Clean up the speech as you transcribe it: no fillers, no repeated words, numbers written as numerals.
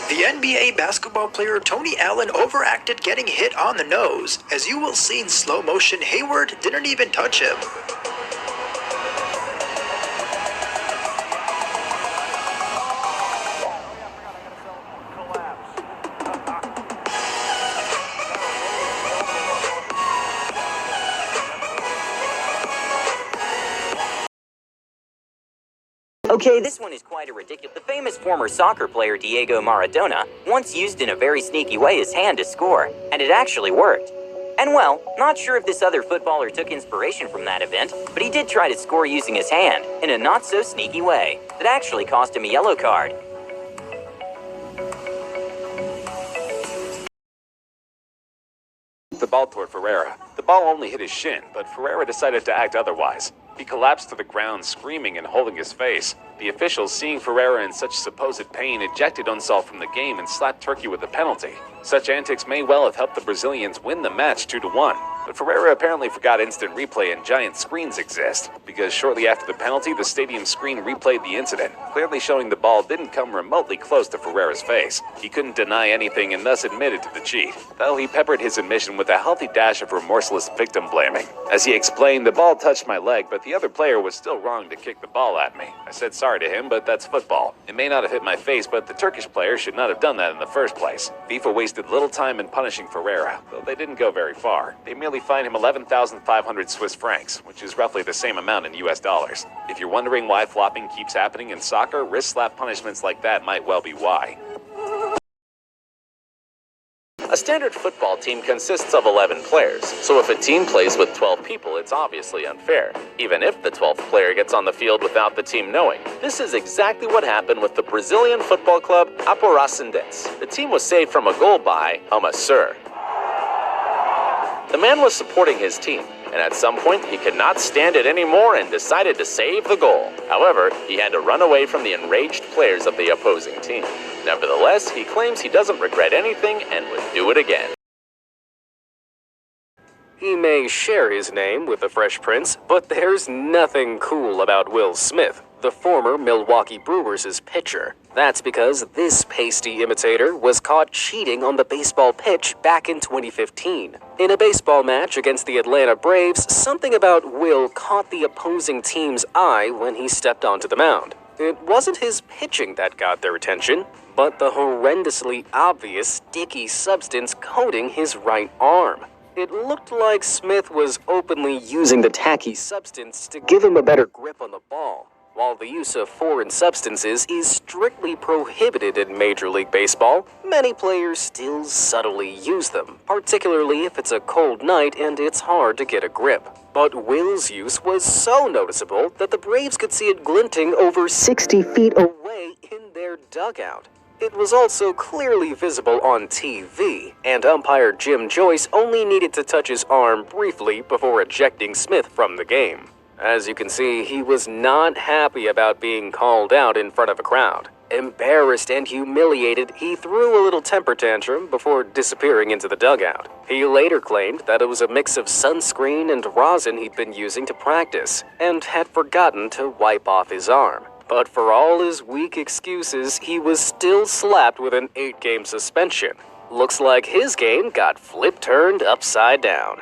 The NBA basketball player Tony Allen overacted getting hit on the nose. As you will see in slow motion, Hayward didn't even touch him. Okay, this one is quite a ridiculous. The famous former soccer player Diego Maradona once used in a very sneaky way his hand to score, and it actually worked. And well, not sure if this other footballer took inspiration from that event, but he did try to score using his hand in a not-so-sneaky way that actually cost him a yellow card. The ball toward Ferreira. The ball only hit his shin, but Ferreira decided to act otherwise. He collapsed to the ground, screaming and holding his face. The officials, seeing Ferreira in such supposed pain, ejected Unsall from the game and slapped Turkey with a penalty. Such antics may well have helped the Brazilians win the match 2-1. But Ferreira apparently forgot instant replay and giant screens exist, because shortly after the penalty, the stadium screen replayed the incident, clearly showing the ball didn't come remotely close to Ferreira's face. He couldn't deny anything and thus admitted to the cheat, though he peppered his admission with a healthy dash of remorseless victim blaming. As he explained, the ball touched my leg, but the other player was still wrong to kick the ball at me. I said sorry to him, but that's football. It may not have hit my face, but the Turkish player should not have done that in the first place. FIFA wasted little time in punishing Ferreira, though they didn't go very far. They merely fined him 11,500 Swiss francs, which is roughly the same amount in US dollars. If you're wondering why flopping keeps happening in soccer, wrist slap punishments like that might well be why. A standard football team consists of 11 players, so if a team plays with 12 people, it's obviously unfair, even if the 12th player gets on the field without the team knowing. This is exactly what happened with the Brazilian football club Aparecidense. The team was saved from a goal by a masseur. The man was supporting his team, and at some point he could not stand it anymore and decided to save the goal. However, he had to run away from the enraged players of the opposing team. Nevertheless, he claims he doesn't regret anything and would do it again. He may share his name with the Fresh Prince, but there's nothing cool about Will Smith, the former Milwaukee Brewers' pitcher. That's because this pasty imitator was caught cheating on the baseball pitch back in 2015. In a baseball match against the Atlanta Braves, something about Will caught the opposing team's eye when he stepped onto the mound. It wasn't his pitching that got their attention, but the horrendously obvious sticky substance coating his right arm. It looked like Smith was openly using the tacky substance to give him a better grip on the ball. While the use of foreign substances is strictly prohibited in Major League Baseball, many players still subtly use them, particularly if it's a cold night and it's hard to get a grip. But Will's use was so noticeable that the Braves could see it glinting over 60 feet away in their dugout. It was also clearly visible on TV, and umpire Jim Joyce only needed to touch his arm briefly before ejecting Smith from the game. As you can see, he was not happy about being called out in front of a crowd. Embarrassed and humiliated, he threw a little temper tantrum before disappearing into the dugout. He later claimed that it was a mix of sunscreen and rosin he'd been using to practice, and had forgotten to wipe off his arm. But for all his weak excuses, he was still slapped with an 8-game suspension. Looks like his game got flip-turned upside down.